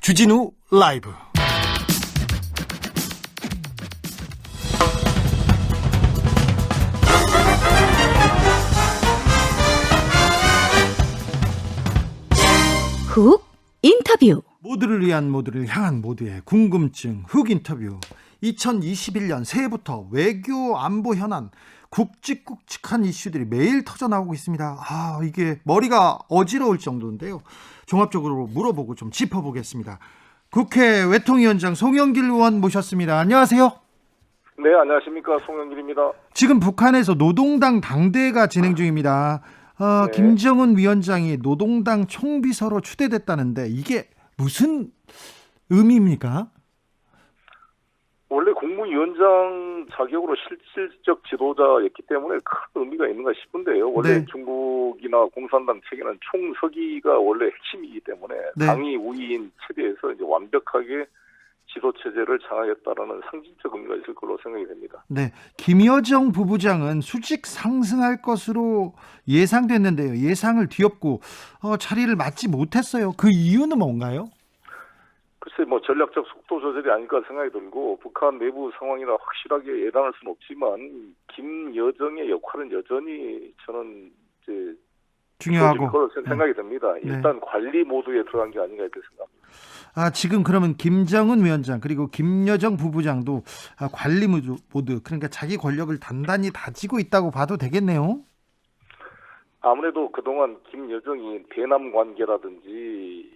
주진우 라이브. 훅 인터뷰. 모두를 위한, 모두를 향한, 모두의 궁금증 훅 인터뷰. 2021년 새해부터 외교 안보 현안 굵직굵직한 이슈들이 매일 터져 나오고 있습니다. 이게 머리가 어지러울 정도인데요. 종합적으로 물어보고 좀 짚어보겠습니다. 국회 외통위원장 송영길 의원 모셨습니다. 안녕하세요. 네, 안녕하십니까. 송영길입니다. 지금 북한에서 노동당 당대회가 진행 중입니다. 네. 김정은 위원장이 노동당 총비서로 추대됐다는데 이게 무슨 의미입니까? 원래 국무위원장 자격으로 실질적 지도자였기 때문에 큰 의미가 있는가 싶은데요. 원래 네. 중국이나 공산당 체계는 총서기가 원래 핵심이기 때문에 네. 당이 우위인 체제에서 이제 완벽하게 지도 체제를 장악했다라는 상징적 의미가 있을 걸로 생각이 됩니다. 네, 김여정 부부장은 수직 상승할 것으로 예상됐는데요. 예상을 뒤엎고 자리를 맡지 못했어요. 그 이유는 뭔가요? 글쎄 전략적 속도 조절이 아닐까 생각이 들고 북한 내부 상황이라 확실하게 예단할 수는 없지만 김여정의 역할은 여전히 저는 이제 중요하고 그런 생각이 듭니다. 네. 일단 관리 모드에 들어간 게 아닌가 이렇게 생각합니다. 지금 그러면 김정은 위원장 그리고 김여정 부부장도 관리 모드, 그러니까 자기 권력을 단단히 다지고 있다고 봐도 되겠네요. 아무래도 그동안 김여정이 대남 관계라든지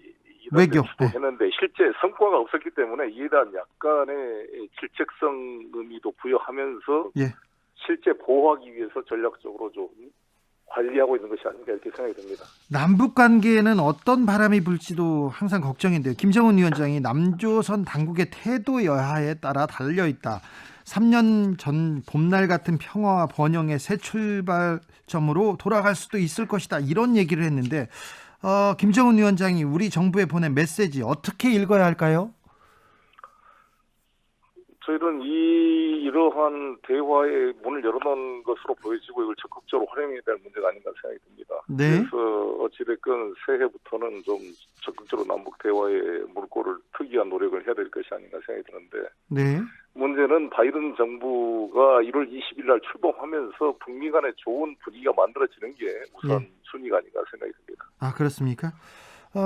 외교 했는데 실제 성과가 없었기 때문에 이에 대한 약간의 질책성 의미도 부여하면서 예. 실제 보호하기 위해서 전략적으로 좀 관리하고 있는 것이 아닌가 이렇게 생각이 듭니다. 남북 관계에는 어떤 바람이 불지도 항상 걱정인데요. 김정은 위원장이 남조선 당국의 태도 여하에 따라 달려있다. 3년 전 봄날 같은 평화와 번영의 새 출발점으로 돌아갈 수도 있을 것이다. 이런 얘기를 했는데 김정은 위원장이 우리 정부에 보낸 메시지 어떻게 읽어야 할까요? 저희는 이러한 대화의 문을 열어놓은 것으로 보여지고 이걸 적극적으로 활용해야 될 문제가 아닌가 생각이 듭니다. 네. 그래서 어찌됐건 새해부터는 좀 적극적으로 남북 대화의 물꼬를 트기 위한 노력을 해야 될 것이 아닌가 생각이 드는데 네. 문제는 바이든 정부가 1월 20일 날 출범하면서 북미 간에 좋은 분위기가 만들어지는 게 우선 순위가 아닌가 생각이 듭니다. 그렇습니까?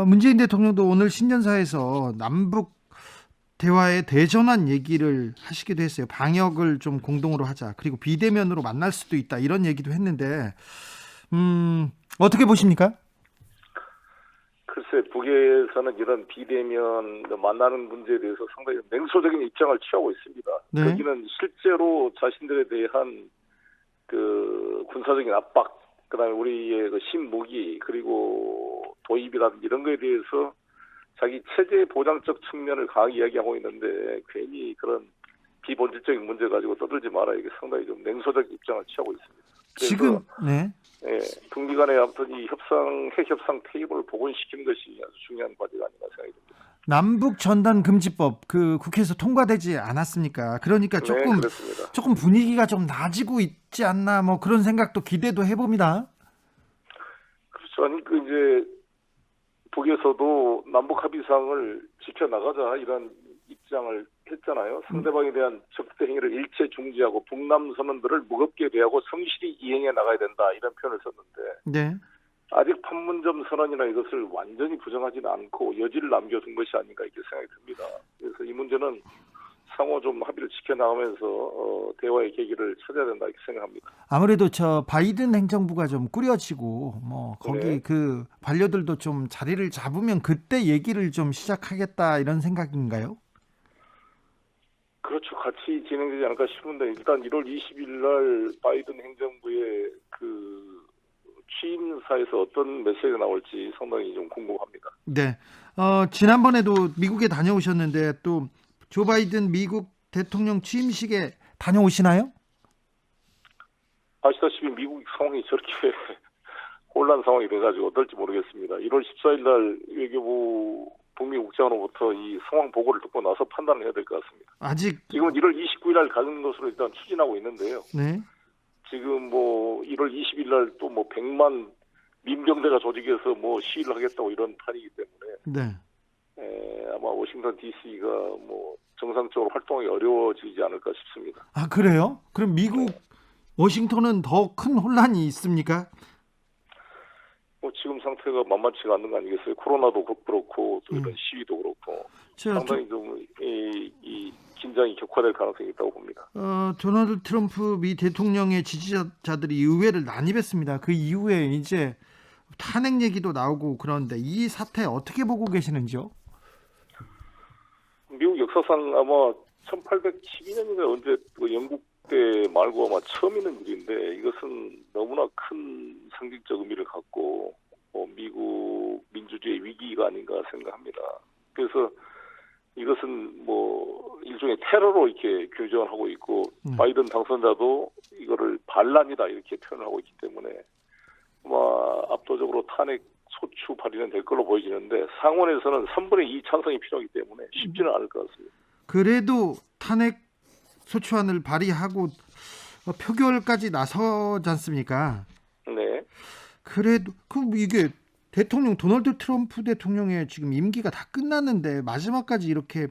문재인 대통령도 오늘 신년사에서 남북 대화의 대전환 얘기를 하시기도 했어요. 방역을 좀 공동으로 하자. 그리고 비대면으로 만날 수도 있다. 이런 얘기도 했는데 어떻게 보십니까? 글쎄 북에서는 이런 비대면 만나는 문제에 대해서 상당히 냉소적인 입장을 취하고 있습니다. 네. 여기는 실제로 자신들에 대한 그 군사적인 압박, 그다음에 우리의 그 신무기 그리고 도입이라든지 이런 거에 대해서 자기 체제 보장적 측면을 강하게 이야기하고 있는데 괜히 그런 비본질적인 문제 가지고 떠들지 마라. 이게 상당히 좀 냉소적 입장을 취하고 있습니다. 지금 네. 북미 간의 아무튼 이 핵 협상 테이블을 복원시키는 것이 아주 중요한 과제가 아닌가 생각이 듭니다. 남북 전단 금지법 국회에서 통과되지 않았습니까? 그러니까 조금 분위기가 좀 나아지고 있지 않나 그런 생각도 기대도 해봅니다. 그렇죠. 아니 이제 북에서도 남북 합의상을 지켜나가자 이런 입장을 했잖아요. 상대방에 대한 적대 행위를 일체 중지하고 북남 선언들을 무겁게 대하고 성실히 이행해 나가야 된다 이런 표현을 썼는데 네. 아직 판문점 선언이나 이것을 완전히 부정하지는 않고 여지를 남겨둔 것이 아닌가 이렇게 생각이 듭니다. 그래서 이 문제는 상호 좀 합의를 지켜나가면서 대화의 계기를 찾아야 된다 이렇게 생각합니다. 아무래도 바이든 행정부가 좀 꾸려지고 거기 그 관료들도 좀 자리를 잡으면 그때 얘기를 좀 시작하겠다 이런 생각인가요? 그렇죠. 같이 진행되지 않을까 싶은데 일단 1월 20일 날 바이든 행정부의 그 취임사에서 어떤 메시지가 나올지 상당히 좀 궁금합니다. 네. 지난번에도 미국에 다녀오셨는데 또 조 바이든 미국 대통령 취임식에 다녀오시나요? 아시다시피 미국 상황이 저렇게 혼란 상황이 돼가지고 어떨지 모르겠습니다. 1월 14일 날 외교부 북미 국장으로부터 이 상황 보고를 듣고 나서 판단을 해야 될 것 같습니다. 지금은 1월 29일 날 가는 것으로 일단 추진하고 있는데요. 네. 지금 1월 20일 날 또 100만 민병대가 조직해서 시위를 하겠다고 이런 판이기 때문에 네. 아마 워싱턴 DC가 뭐 정상적으로 활동하기 어려워지지 않을까 싶습니다. 아, 그래요? 그럼 미국 네. 워싱턴은 더 큰 혼란이 있습니까? 뭐 지금 상태가 만만치가 않는 거 아니겠어요? 코로나도 그렇고 또 이런 음. 시위도 그렇고 저, 상당히 좀 이 긴장이 격화될 가능성이 있다고 봅니다. 도널드 트럼프 미 대통령의 지지자들이 의회를 난입했습니다. 그 이후에 이제 탄핵 얘기도 나오고 그런데 이 사태 어떻게 보고 계시는지요? 미국 역사상 아마 1812년인가 언제 그 영국 때 말고 아마 처음 있는 일인데 이것은 너무나 큰 상징적 의미를 갖고 미국 민주주의의 위기가 아닌가 생각합니다. 그래서 이것은 뭐 일종의 테러로 이렇게 규정을 하고 있고 바이든 당선자도 이거를 반란이다 이렇게 표현을 하고 있기 때문에 아마 압도적으로 탄핵 소추 발의는 될 걸로 보여지는데 상원에서는 3분의 2 찬성이 필요하기 때문에 쉽지는 않을 것 같습니다. 그래도 탄핵 소추안을 발의하고 표결까지 나서지 않습니까? 네. 그래도 이게 대통령 도널드 트럼프 대통령의 지금 임기가 다 끝났는데 마지막까지 이렇게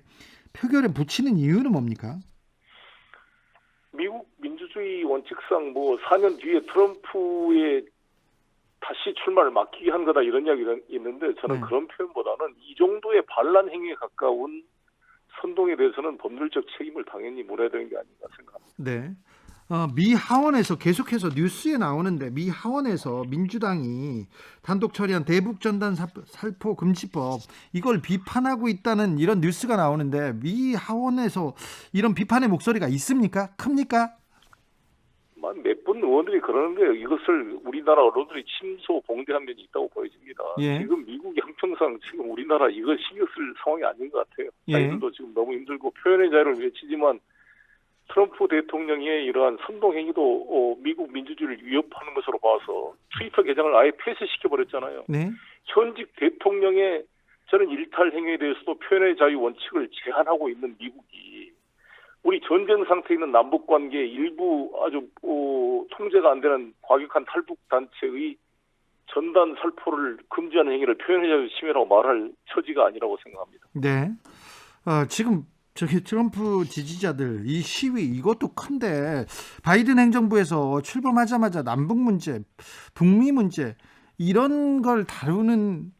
표결에 붙이는 이유는 뭡니까? 미국 민주주의 원칙상 뭐 4년 뒤에 트럼프의 다시 출마를 막히게 한 거다 이런 이야기가 있는데 저는 네. 그런 표현보다는 이 정도의 반란 행위에 가까운 선동에 대해서는 법률적 책임을 당연히 물어야 되는 게 아닌가 생각합니다. 네. 미 하원에서 계속해서 뉴스에 나오는데 미 하원에서 민주당이 단독 처리한 대북 전단 살포 금지법 이걸 비판하고 있다는 이런 뉴스가 나오는데 미 하원에서 이런 비판의 목소리가 있습니까? 큽니까? 몇 분 의원들이 그러는데 이것을 우리나라 언론들이 침소 봉대한 면이 있다고 보여집니다. 예. 지금 미국 형평상 지금 우리나라 이거 신경 쓸 상황이 아닌 것 같아요. 예. 자기들도 지금 너무 힘들고 표현의 자유를 외치지만 트럼프 대통령의 이러한 선동행위도 미국 민주주의를 위협하는 것으로 봐서 트위터 계정을 아예 폐쇄시켜버렸잖아요. 네. 현직 대통령의 저는 일탈 행위에 대해서도 표현의 자유 원칙을 제한하고 있는 미국이 우리 전쟁 상태에 있는 남북관계 일부 아주 통제가 안 되는 과격한 탈북 단체의 전단 살포를 금지하는 행위를 표현의 자유 침해라고 말할 처지가 아니라고 생각합니다. 네. 지금 저기 트럼프 지지자들 이 시위 이것도 큰데 바이든 행정부에서 출범하자마자 남북 문제, 북미 문제 이런 걸 다루는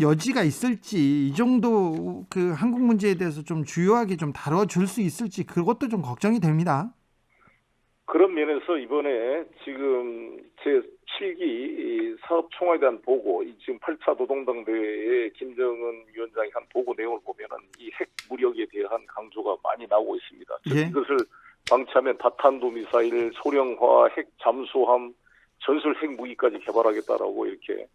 여지가 있을지 이 정도 그 한국 문제에 대해서 좀 주요하게 좀 다뤄줄 수 있을지 그것도 좀 걱정이 됩니다. 그런 면에서 이번에 지금 제7기 사업총화에 대한 보고, 지금 8차 노동당 대회에 김정은 위원장이 한 보고 내용을 보면은 이 핵 무력에 대한 강조가 많이 나오고 있습니다. 즉 예. 이것을 방치하면 다탄도 미사일, 소령화, 핵 잠수함, 전술 핵 무기까지 개발하겠다라고 이렇게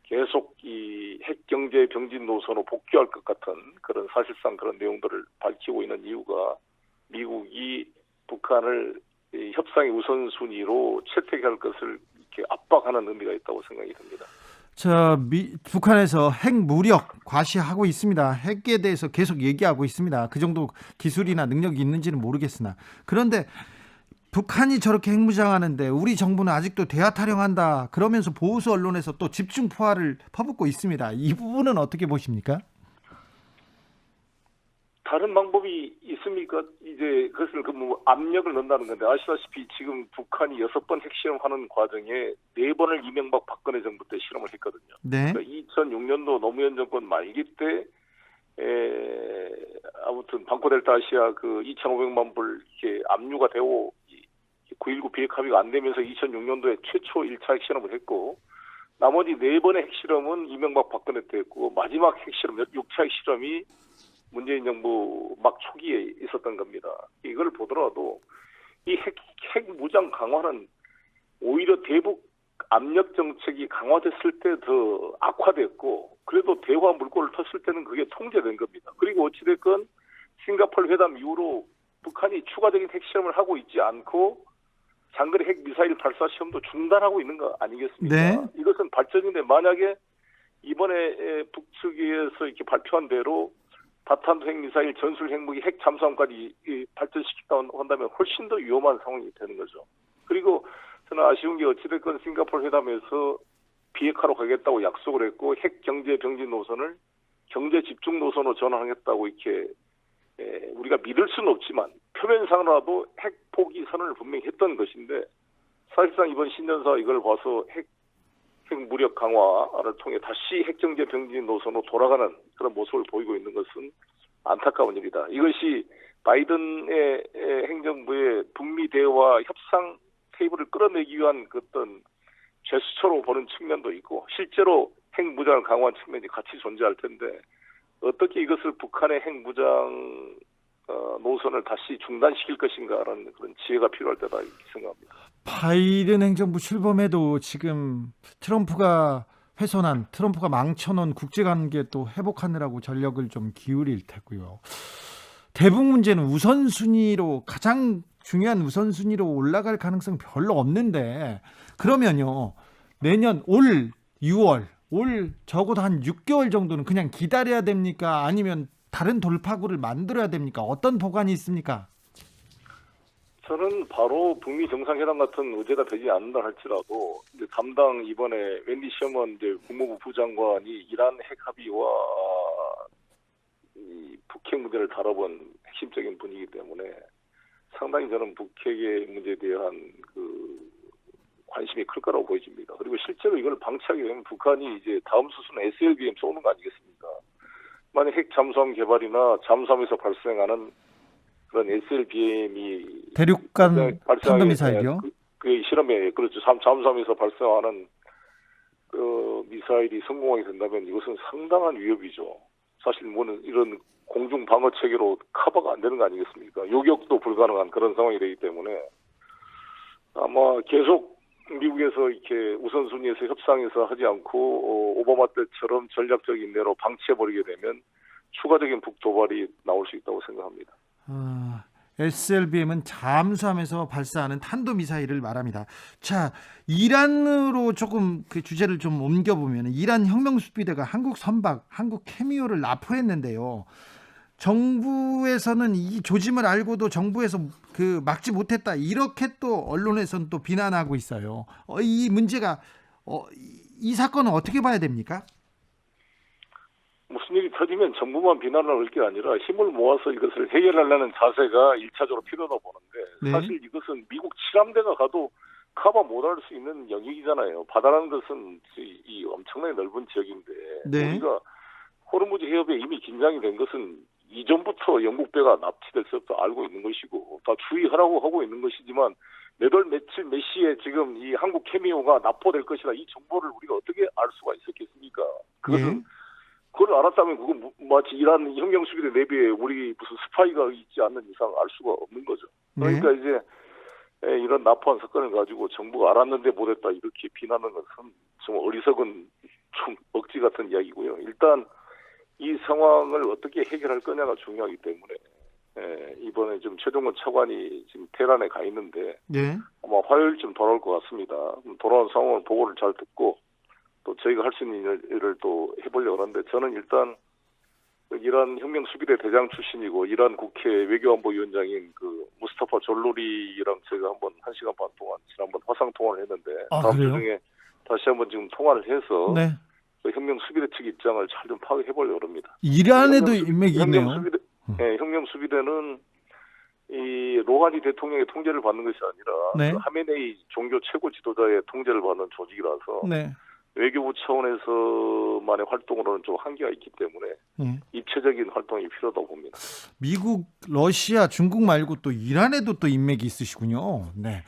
계속 이 핵 경제 병진 노선으로 복귀할 것 같은 그런 사실상 그런 내용들을 밝히고 있는 이유가 미국이 북한을 협상의 우선순위로 채택할 것을 이렇게 압박하는 의미가 있다고 생각이 듭니다. 북한에서 핵 무력 과시하고 있습니다. 핵에 대해서 계속 얘기하고 있습니다. 그 정도 기술이나 능력이 있는지는 모르겠으나 그런데 북한이 저렇게 핵무장하는데 우리 정부는 아직도 대화 타령한다 그러면서 보수 언론에서 또 집중 포화를 퍼붓고 있습니다. 이 부분은 어떻게 보십니까? 다른 방법이 있습니까? 이제 그것을 압력을 넣는다는 건데 아시다시피 지금 북한이 6번 핵실험하는 과정에 4번을 이명박 박근혜 정부 때 실험을 했거든요. 네. 그러니까 2006년도 노무현 정권 말기 때 아무튼 방코델타 아시아 그 2,500만 불 이렇게 압류가 되고 9.19 비핵 합의가 안 되면서 2006년도에 최초 1차 핵실험을 했고 나머지 4번의 핵실험은 이명박 박근혜 때 했고 마지막 핵실험 6차 핵실험이 문재인 정부 막 초기에 있었던 겁니다. 이걸 보더라도 이 핵 무장 강화는 오히려 대북 압력 정책이 강화됐을 때 더 악화됐고 그래도 대화 물꼬를 텄을 때는 그게 통제된 겁니다. 그리고 어찌됐건 싱가포르 회담 이후로 북한이 추가적인 핵실험을 하고 있지 않고 장거리 핵 미사일 발사 시험도 중단하고 있는 거 아니겠습니까? 네. 이것은 발전인데 만약에 이번에 북측에서 이렇게 발표한 대로 다탄도 핵 미사일, 전술 핵무기, 핵 잠수함까지 발전시켰다 한다면 훨씬 더 위험한 상황이 되는 거죠. 그리고 저는 아쉬운 게 어찌됐건 싱가포르 회담에서 비핵화로 가겠다고 약속을 했고 핵 경제 병진 노선을 경제 집중 노선으로 전환하겠다고 이렇게 우리가 믿을 수는 없지만 표면상으로라도 핵 포기 선언을 분명히 했던 것인데 사실상 이번 신년사 이걸 봐서 핵 무력 강화를 통해 다시 핵경제 병진 노선으로 돌아가는 그런 모습을 보이고 있는 것은 안타까운 일이다. 이것이 바이든의 행정부의 북미 대화 협상 테이블을 끌어내기 위한 그 어떤 제스처로 보는 측면도 있고 실제로 핵무장을 강화한 측면이 같이 존재할 텐데 어떻게 이것을 북한의 핵무장 노선을 다시 중단시킬 것인가라는 그런 지혜가 필요할 때다 이렇게 생각합니다. 바이든 행정부 출범해도 지금 트럼프가 망쳐놓은 국제관계 또 회복하느라고 전력을 좀 기울일 테고요. 대북 문제는 가장 중요한 우선순위로 올라갈 가능성 별로 없는데 그러면요 내년 올 6월 적어도 한 6개월 정도는 그냥 기다려야 됩니까? 아니면 다른 돌파구를 만들어야 됩니까? 어떤 보관이 있습니까? 저는 바로 북미 정상회담 같은 의제가 되지 않는다 할지라도 이제 담당 이번에 웬디 셔먼 이제 국무부 부장관이 이란 핵 합의와 이 북핵 문제를 다뤄본 핵심적인 분이기 때문에 상당히 저는 북핵의 문제에 대한 그 관심이 클 거라고 보여집니다. 그리고 실제로 이걸 방치하게 되면 북한이 이제 다음 수순은 SLBM 쏘는 거 아니겠습니까? 만약 핵 잠수함 개발이나 잠수함에서 발생하는 그런 SLBM이 대륙간 탄도미사일이요? 그 실험에 그렇죠. 잠수함에서 발생하는 그 미사일이 성공하게 된다면 이것은 상당한 위협이죠. 사실 뭐는 이런 공중 방어 체계로 커버가 안 되는 거 아니겠습니까? 요격도 불가능한 그런 상황이 되기 때문에 아마 계속 미국에서 이렇게 우선순위에서 협상에서 하지 않고 오바마 때처럼 전략적인 대로 방치해버리게 되면 추가적인 북도발이 나올 수 있다고 생각합니다. SLBM은 잠수함에서 발사하는 탄도미사일을 말합니다. 자, 이란으로 조금 그 주제를 좀 옮겨보면 이란 혁명수비대가 한국 선박, 한국 캐미오를 납포했는데요. 정부에서는 이 조짐을 알고도 정부에서 그 막지 못했다 이렇게 또 언론에서는 또 비난하고 있어요. 이 문제가 이 사건은 어떻게 봐야 됩니까? 무슨 일이 터지면 정부만 비난을 할 게 아니라 힘을 모아서 이것을 해결하려는 자세가 1차적으로 필요하다 보는데 네. 사실 이것은 미국 칠함대가 가도 커버 못할 수 있는 영역이잖아요. 바다라는 것은 이 엄청나게 넓은 지역인데 네. 우리가 호르무즈 해협에 이미 긴장이 된 것은 이전부터 영국배가 납치될 것도 알고 있는 것이고 다 주의하라고 하고 있는 것이지만 몇 월 며칠 몇 시에 지금 이 한국 캐미오가 납포될 것이다 이 정보를 우리가 어떻게 알 수가 있었겠습니까? 그것은 네. 그걸 알았다면 그건 마치 이란 혁명수비대 내부에 우리 무슨 스파이가 있지 않는 이상 알 수가 없는 거죠. 그러니까 이제 이런 납포한 사건을 가지고 정부가 알았는데 못했다 이렇게 비난하는 것은 좀 어리석은 좀 억지 같은 이야기고요. 일단 이 상황을 어떻게 해결할 거냐가 중요하기 때문에 이번에 좀 최종원 차관이 지금 테헤란에 가 있는데 네. 아마 화요일쯤 돌아올 것 같습니다. 돌아온 상황을 보고를 잘 듣고 또 저희가 할 수 있는 일을 또 해보려고 하는데 저는 일단 이란 혁명수비대 대장 출신이고 이란 국회 외교안보위원장인 그 무스타파 졸로리랑 제가 한번 1시간 반 동안 지난번 화상 통화를 했는데 다음 주 중에 다시 한번 지금 통화를 해서 네. 그 혁명수비대 측 입장을 잘 좀 파악해보려고 합니다. 이란에도 인맥이 있네요. 혁명수비대는 이 로하니 대통령의 통제를 받는 것이 아니라 네. 그 하메네이 종교 최고 지도자의 통제를 받는 조직이라서 네. 외교부 차원에서만의 활동으로는 좀 한계가 있기 때문에 입체적인 활동이 필요하다고 봅니다. 미국, 러시아, 중국 말고 또 이란에도 또 인맥이 있으시군요. 네.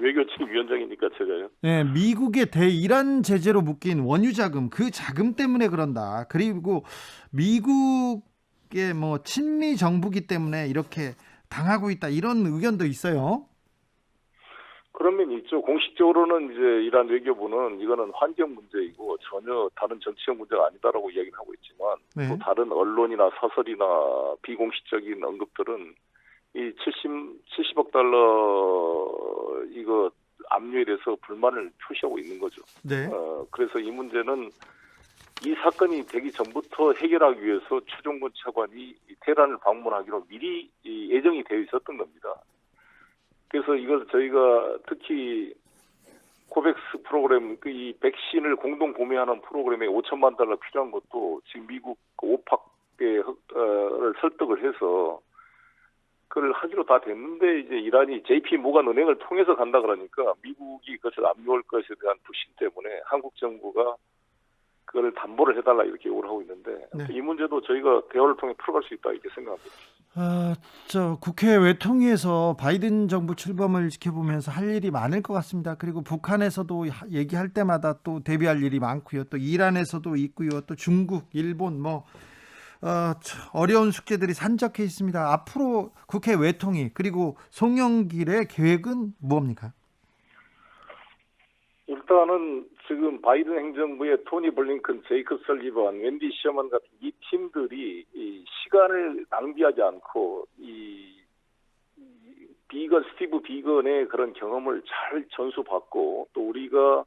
외교팀 위원장이니까 제가요. 네, 미국의 대이란 제재로 묶인 원유 자금, 그 자금 때문에 그런다. 그리고 미국의 뭐 친미 정부기 때문에 이렇게 당하고 있다. 이런 의견도 있어요. 그런 면이 있죠. 공식적으로는 이제 이란 외교부는 이거는 환경 문제이고 전혀 다른 정치적 문제가 아니다라고 이야기를 하고 있지만 네. 또 다른 언론이나 사설이나 비공식적인 언급들은 이 70억 달러 이거 압류에 대해서 불만을 표시하고 있는 거죠. 네. 그래서 이 문제는 이 사건이 되기 전부터 해결하기 위해서 최종권 차관이 테헤란을 방문하기로 미리 예정이 되어 있었던 겁니다. 그래서 이걸 저희가 특히 코백스 프로그램 이 백신을 공동 구매하는 프로그램에 5천만 달러 필요한 것도 지금 미국 오팍을 설득을 해서 그걸 하기로 다 됐는데 이제 이란이 JP 모간 은행을 통해서 간다 그러니까 미국이 그것을 압류할 것에 대한 불신 때문에 한국 정부가 그걸 담보를 해달라 이렇게 요구를 하고 있는데 네. 이 문제도 저희가 대화를 통해 풀어갈 수 있다 이렇게 생각합니다. 국회 외통위에서 바이든 정부 출범을 지켜보면서 할 일이 많을 것 같습니다. 그리고 북한에서도 얘기할 때마다 또 대비할 일이 많고요. 또 이란에서도 있고요. 또 중국, 일본 어려운 숙제들이 산적해 있습니다. 앞으로 국회 외통위 그리고 송영길의 계획은 뭡니까? 일단은 지금 바이든 행정부의 토니 블링컨, 제이크 설리번, 웬디 셔먼 같은 이 팀들이 이 시간을 낭비하지 않고 스티브 비건의 그런 경험을 잘 전수받고 또 우리가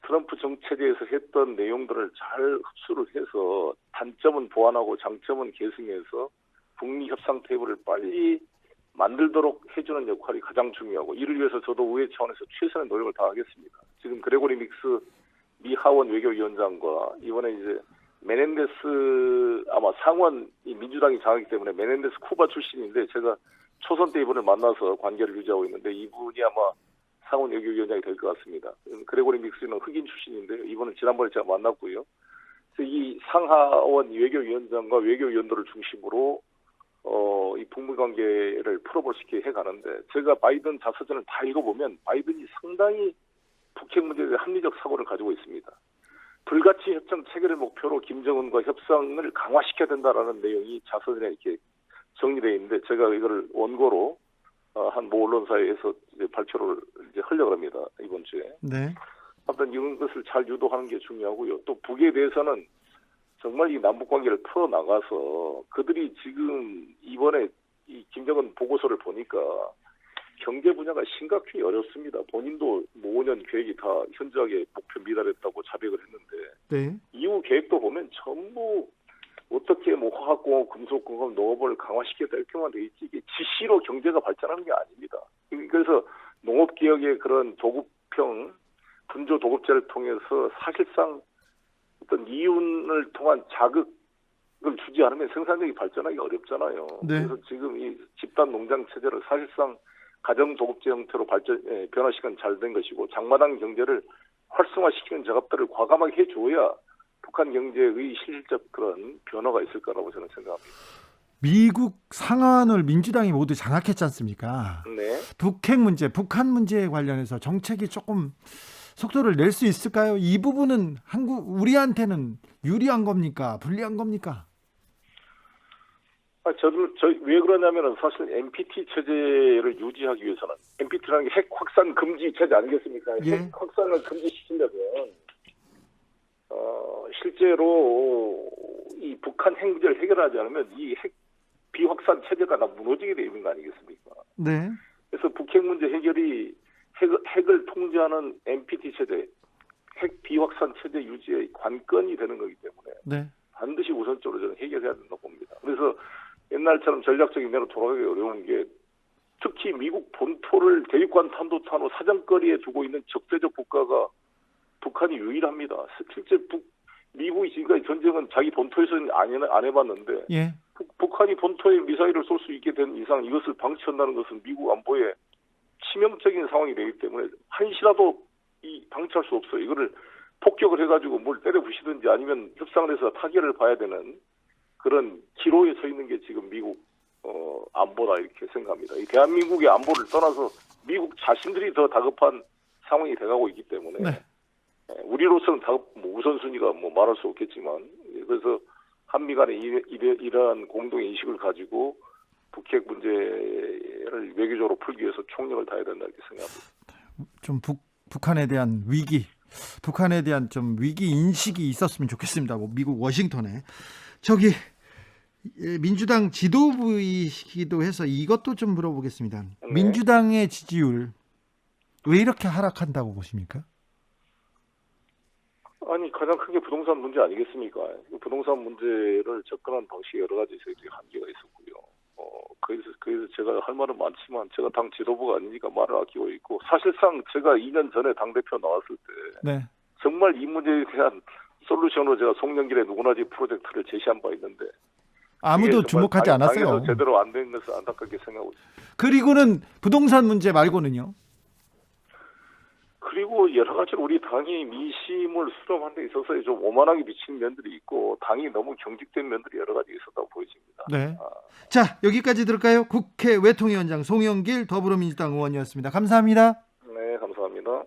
트럼프 정책에서 했던 내용들을 잘 흡수를 해서 단점은 보완하고 장점은 계승해서 북미 협상 테이블을 빨리 만들도록 해주는 역할이 가장 중요하고 이를 위해서 저도 의회 차원에서 최선의 노력을 다하겠습니다. 지금 그레고리 믹스 미 하원 외교위원장과 이번에 이제 메넨데스 아마 상원 민주당이 장하기 때문에 메넨데스 쿠바 출신인데 제가 초선 때 이분을 만나서 관계를 유지하고 있는데 이분이 아마 상원 외교위원장이 될 것 같습니다. 그레고리 믹스는 흑인 출신인데요. 이분은 지난번에 제가 만났고요. 그래서 이 상하원 외교위원장과 외교위원들을 중심으로 이 북미 관계를 풀어볼 수 있게 해가는데 제가 바이든 자서전을 다 읽어보면 바이든이 상당히 북핵 문제에 대한 합리적 사고를 가지고 있습니다. 불가치 협정 체결을 목표로 김정은과 협상을 강화시켜야 된다라는 내용이 자서전에 이렇게 정리되어 있는데 제가 이거를 원고로 한 모 언론사에서 이제 발표를 이제 하려고 합니다. 이번 주에. 네. 아무튼 이런 것을 잘 유도하는 게 중요하고요. 또 북에 대해서는 정말 이 남북 관계를 풀어 나가서 그들이 지금 이번에 이 김정은 보고서를 보니까 경제 분야가 심각히 어렵습니다. 본인도 뭐 5년 계획이 다 현저하게 목표 미달했다고 자백을 했는데 네. 이후 계획도 보면 전부 어떻게 뭐 화학공업, 금속공업, 농업을 강화시켰다 이렇게만 돼 있지 이게 지시로 경제가 발전하는 게 아닙니다. 그래서 농업개혁의 그런 도급형 분조 도급제를 통해서 사실상 어떤 이윤을 통한 자극을 주지 않으면 생산력이 발전하기 어렵잖아요. 네. 그래서 지금 이 집단 농장 체제를 사실상 가정 도급제 형태로 변화시키는 잘 된 것이고 장마당 경제를 활성화시키는 작업들을 과감하게 해줘야 북한 경제의 실질적 그런 변화가 있을 거라고 저는 생각합니다. 미국 상하원을 민주당이 모두 장악했지 않습니까? 네. 북핵 문제, 북한 문제에 관련해서 정책이 조금 속도를 낼 수 있을까요? 이 부분은 우리한테는 유리한 겁니까? 불리한 겁니까? 저희 왜 그러냐면은 사실 NPT 체제를 유지하기 위해서는 NPT라는 게 핵 확산 금지 체제 아니겠습니까? 예. 핵 확산을 금지시킨다면 실제로 이 북한 핵 문제를 해결하지 않으면 이 핵 비확산 체제가 다 무너지게 되어 있는 거 아니겠습니까? 네. 그래서 북핵 문제 해결이 핵을 통제하는 NPT 체제, 핵 비확산 체제 유지의 관건이 되는 거기 때문에 네. 반드시 우선적으로 저는 해결해야 된다고 봅니다. 그래서 옛날처럼 전략적인 면으로 돌아가기 어려운 게 특히 미국 본토를 대륙간 탄도탄으로 사정거리에 두고 있는 적대적 국가가 북한이 유일합니다. 실제 미국이 지금까지 전쟁은 자기 본토에서는 안 해봤는데 예. 북한이 본토에 미사일을 쏠 수 있게 된 이상 이것을 방치한다는 것은 미국 안보에 치명적인 상황이 되기 때문에 한시라도 방치할 수 없어요. 이거를 폭격을 해가지고 뭘 때려 부시든지 아니면 협상을 해서 타결을 봐야 되는 그런 기로에 서 있는 게 지금 미국 안보다 이렇게 생각합니다. 이 대한민국의 안보를 떠나서 미국 자신들이 더 다급한 상황이 돼가고 있기 때문에 네. 우리로서는 우선순위가 말할 수 없겠지만 그래서 한미 간에 이러한 공동 인식을 가지고 북핵 문제를 외교적으로 풀기 위해서 총력을 다해야 된다 이렇게 생각합니다. 좀 북한에 대한 북한에 대한 좀 위기 인식이 있었으면 좋겠습니다. 미국 워싱턴에 민주당 지도부이기도 해서 이것도 좀 물어보겠습니다. 네. 민주당의 지지율 왜 이렇게 하락한다고 보십니까? 아니 가장 큰 게 부동산 문제 아니겠습니까? 부동산 문제를 접근한 방식이 여러 가지 저희들이 한계가 있었고요. 거기서 제가 할 말은 많지만 제가 당 지도부가 아니니까 말을 아끼고 있고 사실상 제가 2년 전에 당대표 나왔을 때 네. 정말 이 문제에 대한 솔루션으로 제가 송년길에 누구나 집 프로젝트를 제시한 바 있는데 아무도 이게 정말 주목하지 않았어요. 당에서 제대로 안 된 것을 안타깝게 생각하고 있습니다. 그리고는 부동산 문제 말고는요. 그리고 여러 가지로 우리 당이 민심을 수렴하는 데 있어서 좀 오만하게 비치는 면들이 있고 당이 너무 경직된 면들이 여러 가지 있었다고 보여집니다. 네. 자, 여기까지 들을까요? 국회 외통위원장 송영길 더불어민주당 의원이었습니다. 감사합니다. 네, 감사합니다.